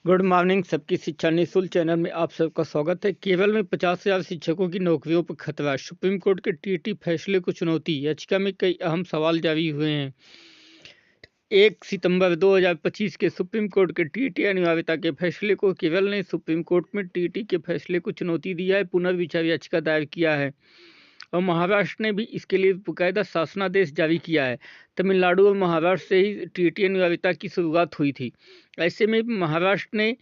Good morning. सबकी शिक्षा निःशुल्क चैनल में आप सबका स्वागत है। केरल में 50,000 शिक्षकों की नौकरियों पर खतरा। सुप्रीम कोर्ट के टीटी फैसले को चुनौती। याचिका में कई अहम सवाल जारी हुए हैं। 1 सितंबर 2025 के सुप्रीम कोर्ट के टीटी अनिवार्यता के फैसले को केरल ने सुप्रीम कोर्ट में टीटी के फैसले को चुनौती दिया है, पुनर्विचार याचिका दायर किया है और महाराष्ट्र ने भी इसके लिए बाकायदा शासनादेश जारी किया है। तमिलनाडु और महाराष्ट्र से ही टीटी अनिवार्यता की शुरुआत हुई थी। ऐसे में महाराष्ट्र ने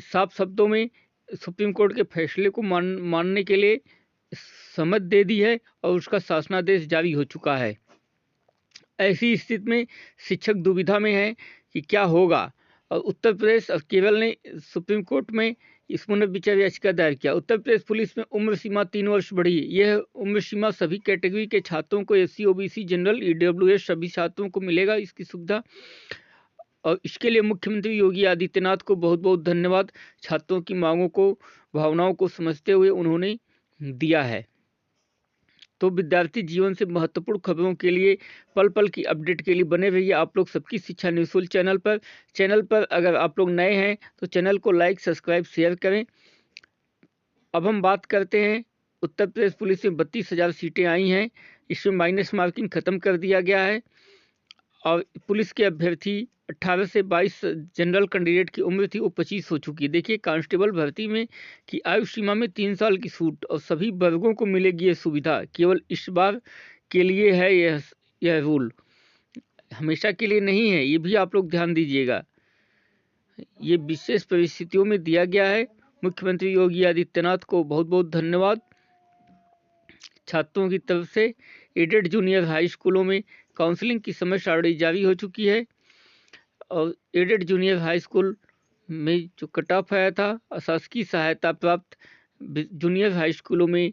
साफ शब्दों में सुप्रीम कोर्ट के फैसले को मानने के लिए सहमत दे दी है और उसका शासनादेश जारी हो चुका है। ऐसी स्थिति में शिक्षक दुविधा में है कि क्या होगा और उत्तर प्रदेश और केरल ने सुप्रीम कोर्ट में इस पुनर्विचार याचिका दायर किया। उत्तर प्रदेश पुलिस में उम्र सीमा 3 वर्ष बढ़ी। यह उम्र सीमा सभी कैटेगरी के छात्रों को, एससी, ओबीसी, जनरल, ईडब्ल्यूएस सभी छात्रों को मिलेगा इसकी सुविधा। और इसके लिए मुख्यमंत्री योगी आदित्यनाथ को बहुत बहुत धन्यवाद। छात्रों की मांगों को, भावनाओं को समझते हुए उन्होंने दिया है। तो विद्यार्थी जीवन से महत्वपूर्ण खबरों के लिए, पल पल की अपडेट के लिए बने रहिए आप लोग सबकी शिक्षा निःशुल्क चैनल पर अगर आप लोग नए हैं तो चैनल को लाइक, सब्सक्राइब, शेयर करें। अब हम बात करते हैं, उत्तर प्रदेश पुलिस में 32,000 सीटें आई हैं। इसमें माइनस मार्किंग खत्म कर दिया गया है और पुलिस के अभ्यर्थी 18 से 22 जनरल कैंडिडेट की उम्र थी वो 25 हो चुकी है। देखिए, कांस्टेबल भर्ती में की आयु सीमा में 3 साल की छूट और सभी वर्गों को मिलेगी ये सुविधा। केवल इस बार के लिए है यह रूल, हमेशा के लिए नहीं है, ये भी आप लोग ध्यान दीजिएगा। ये विशेष परिस्थितियों में दिया गया है। मुख्यमंत्री योगी आदित्यनाथ को बहुत बहुत धन्यवाद। छात्रों की तरफ से एडेड जूनियर हाई स्कूलों में काउंसलिंग की समय सारणी जारी हो चुकी है और एडेड जूनियर हाई स्कूल में जो कट ऑफ आया था, अशासकीय सहायता प्राप्त जूनियर हाई स्कूलों में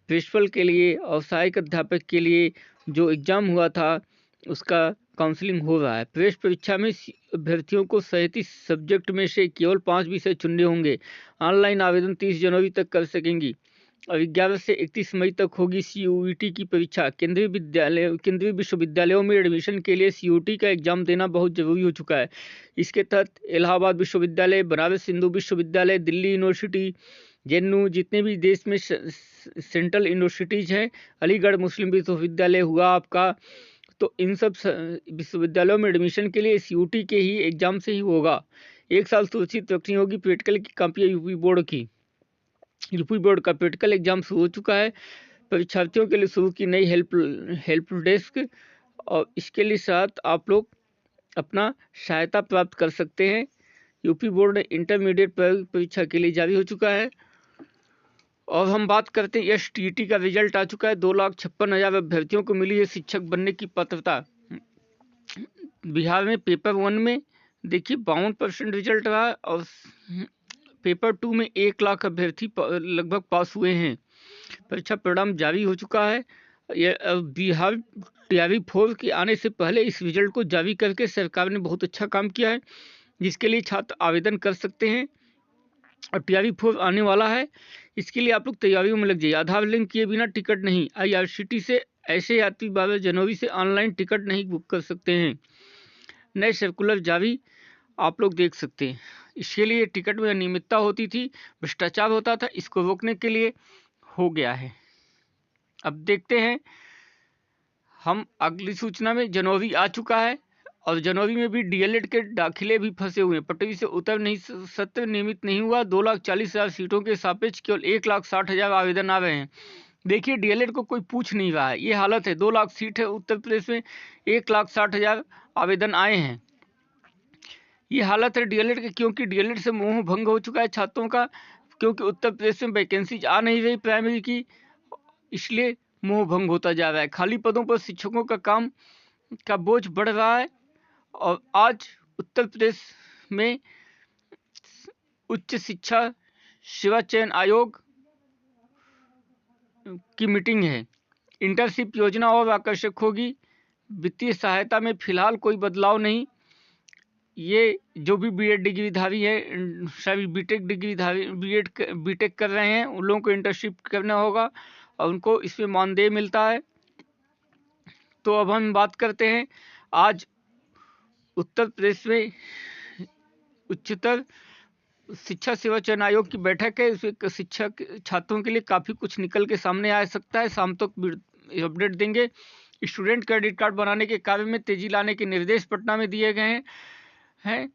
प्रिंसिपल के लिए और सहायक अध्यापक के लिए जो एग्ज़ाम हुआ था उसका काउंसलिंग हो रहा है। प्रवेश परीक्षा में अभ्यर्थियों को 37 सब्जेक्ट में से केवल 5 विषय चुनने होंगे। ऑनलाइन आवेदन 30 जनवरी तक कर सकेंगी और 11 से 31 मई तक होगी सीयूईटी की परीक्षा। केंद्रीय विश्वविद्यालयों में एडमिशन के लिए सीयूईटी का एग्जाम देना बहुत जरूरी हो चुका है। इसके तहत इलाहाबाद विश्वविद्यालय, बनारस हिंदू विश्वविद्यालय, दिल्ली यूनिवर्सिटी, जेएनयू, जितने भी देश में सेंट्रल यूनिवर्सिटीज़ हैं, अलीगढ़ मुस्लिम विश्वविद्यालय हुआ आपका, तो इन सब विश्वविद्यालयों में एडमिशन के लिए सीयूईटी के ही एग्जाम से ही होगा। 1 साल सुरक्षित रखनी होगी प्रैक्टिकल की कॉपियाँ यूपी बोर्ड का प्रैक्टिकल एग्जाम शुरू हो चुका है। परीक्षार्थियों के लिए शुरू की नई हेल्प डेस्क और इसके लिए साथ आप लोग अपना सहायता प्राप्त कर सकते हैं। यूपी बोर्ड इंटरमीडिएट परीक्षा के लिए जारी हो चुका है। और हम बात करते हैं, एसटीईटी का रिजल्ट आ चुका है। 2,56,000 अभ्यर्थियों को मिली है शिक्षक बनने की पात्रता। बिहार में पेपर 1 में देखिए 52% रिजल्ट रहा और पेपर 2 में 1 लाख अभ्यर्थी लगभग पास हुए हैं। परीक्षा परिणाम जारी हो चुका है। बिहार टीआरई 4 के आने से पहले इस रिजल्ट को जारी करके सरकार ने बहुत अच्छा काम किया है, जिसके लिए छात्र आवेदन कर सकते हैं और टीआरई 4 आने वाला है। इसके लिए आप लोग तैयारियों में लग जाइए। आधार लिंक किए बिना टिकट नहीं। आईआरसीटी से ऐसे यात्री 12 जनवरी से ऑनलाइन टिकट नहीं बुक कर सकते हैं। नए सर्कुलर जारी आप लोग देख सकते हैं। इसके लिए टिकट में अनियमितता होती थी, भ्रष्टाचार होता था, इसको रोकने के लिए हो गया है। अब देखते हैं हम अगली सूचना में। जनवरी आ चुका है और जनवरी में भी डीएलएड के दाखिले भी फंसे हुए हैं। पटरी से उतर नहीं, सत्र नियमित नहीं हुआ। 2,40,000 सीटों के सापेक्ष केवल 1,60,000 आवेदन आ रहे हैं। देखिए, डीएलएड को कोई पूछ नहीं रहा है, ये हालत है। 2 लाख सीट है उत्तर प्रदेश में, 1,60,000 आवेदन आए हैं। ये हालत है डीएलएड की, क्योंकि डीएलएड से मोह भंग हो चुका है छात्रों का, क्योंकि उत्तर प्रदेश में वैकेंसीज आ नहीं रही प्राइमरी की, इसलिए मोह भंग होता जा रहा है। खाली पदों पर शिक्षकों का काम का बोझ बढ़ रहा है। और आज उत्तर प्रदेश में उच्च शिक्षा सेवा चयन आयोग की मीटिंग है। इंटर्नशिप योजना और आकर्षक होगी। वित्तीय सहायता में फिलहाल कोई बदलाव नहीं। ये जो भी बीएड डिग्रीधारी है, सभी बीटेक डिग्रीधारी बीटेक कर रहे हैं, उन लोगों को इंटर्नशिप करना होगा और उनको इसमें मानदेय मिलता है। तो अब हम बात करते हैं, आज उत्तर प्रदेश में उच्चतर शिक्षा सेवा चयन आयोग की बैठक है, इसमें शिक्षक छात्रों के लिए काफ़ी कुछ निकल के सामने आ सकता है। शाम तक अपडेट देंगे। स्टूडेंट क्रेडिट कार्ड बनाने के कार्य में तेजी लाने के निर्देश पटना में दिए गए हैं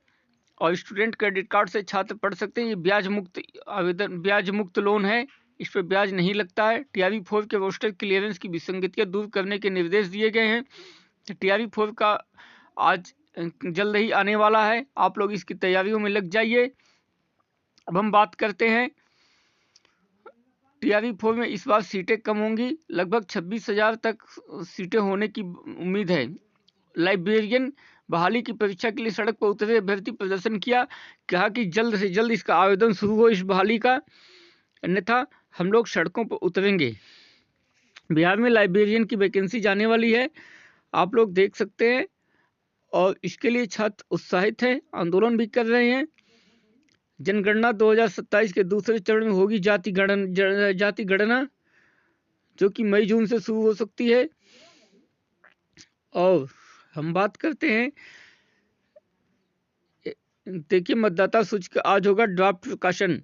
और स्टूडेंट क्रेडिट कार्ड से छात्र पढ़ सकते हैं। ये ब्याज मुक्त आवेदन, ब्याज मुक्त लोन है, इस पर ब्याज नहीं लगता है। TRV4 के रोस्टर क्लियरेंस की विसंगतियां दूर करने के निर्देश दिए गए हैं। TRV4 का आज जल्द ही आने वाला है, आप लोग इसकी तैयारियों में लग जाइए। अब हम बात करते हैं TRV4 में इस बार सीटें कम होंगी, लगभग 26,000 तक सीटें होने की उम्मीद है। लाइब्रेरियन बहाली की परीक्षा के लिए सड़क पर उतरे अभ्यर्थी प्रदर्शन किया, कहा कि जल्द से जल्द इसका आवेदन शुरू हो इस बहाली का, अन्यथा हम लोग सड़कों पर उतरेंगे। बिहार में लाइब्रेरियन की वैकेंसी जाने वाली है, आप लोग देख सकते हैं, और इसके लिए छात्र उत्साहित हैं, आंदोलन भी कर रहे हैं। जनगणना 2027 के दूसरे चरण में होगी जाति गणना, जो कि मई जून से शुरू हो सकती है। और हम बात करते हैं, देखिए मतदाता सूची का आज होगा ड्राफ्ट प्रकाशन,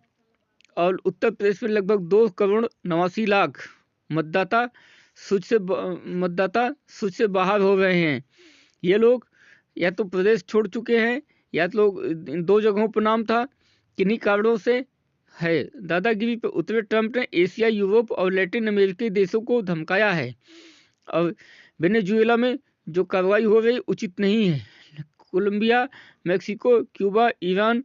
और उत्तर प्रदेश में लगभग 2,89,00,000 मतदाता सूची से बाहर हो रहे हैं। ये लोग या तो प्रदेश छोड़ चुके हैं, या तो लोग इन 2 जगहों पर नाम था, किन्हीं कारणों से है। दादागिरी पर उतरे ट्रंप ने एशिया, यूरोप और लैटिन अमेरिकी देशों को धमकाया है, और वेनेजुएला में जो कार्रवाई हो रही उचित नहीं है। कोलंबिया, मैक्सिको, क्यूबा, ईरान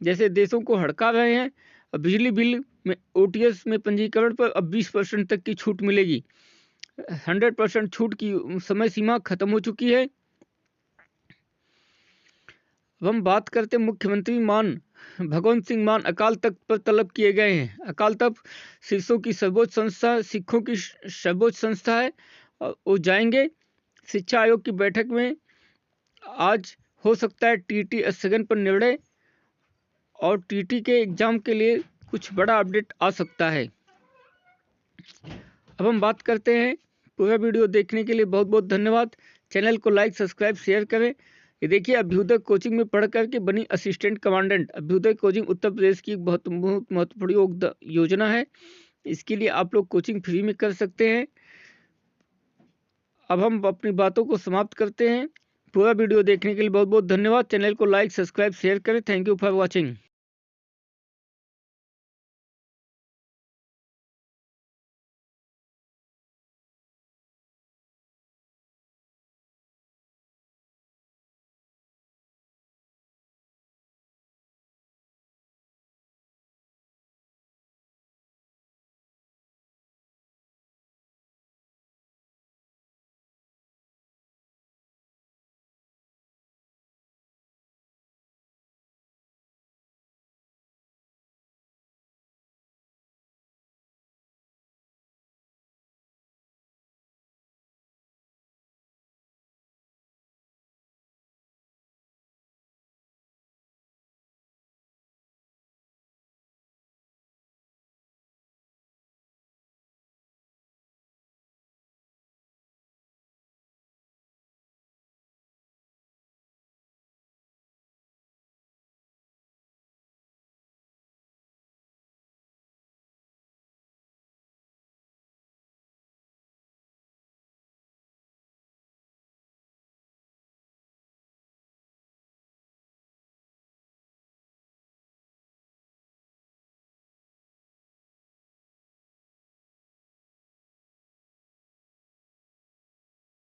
जैसे देशों को हड़का रहे हैं। और बिजली बिल में OTS में पंजीकरण पर अब 20% तक की छूट मिलेगी। 100% छूट की समय सीमा खत्म हो चुकी है। अब हम बात करते हैं मुख्यमंत्री भगवंत सिंह मान अकाल तख्त पर तलब किए गए हैं। अकाल तख्त सिखों की सर्वोच्च संस्था है, और वो जाएंगे। शिक्षा आयोग की बैठक में आज हो सकता है TT स्थगन पर निर्णय, और TT के एग्जाम के लिए कुछ बड़ा अपडेट आ सकता है। अब हम बात करते हैं, पूरा वीडियो देखने के लिए बहुत बहुत धन्यवाद। चैनल को लाइक, सब्सक्राइब, शेयर करें। ये देखिए, अभ्युदय कोचिंग में पढ़ करके बनी assistant commandant. Abhyuday coaching Uttar Pradesh की बहुत महत्वपूर्ण योजना है, इसके लिए आप लोग कोचिंग फ्री में कर सकते हैं। अब हम अपनी बातों को समाप्त करते हैं। पूरा वीडियो देखने के लिए बहुत बहुत धन्यवाद। चैनल को लाइक, सब्सक्राइब, शेयर करें। Thank you for watching.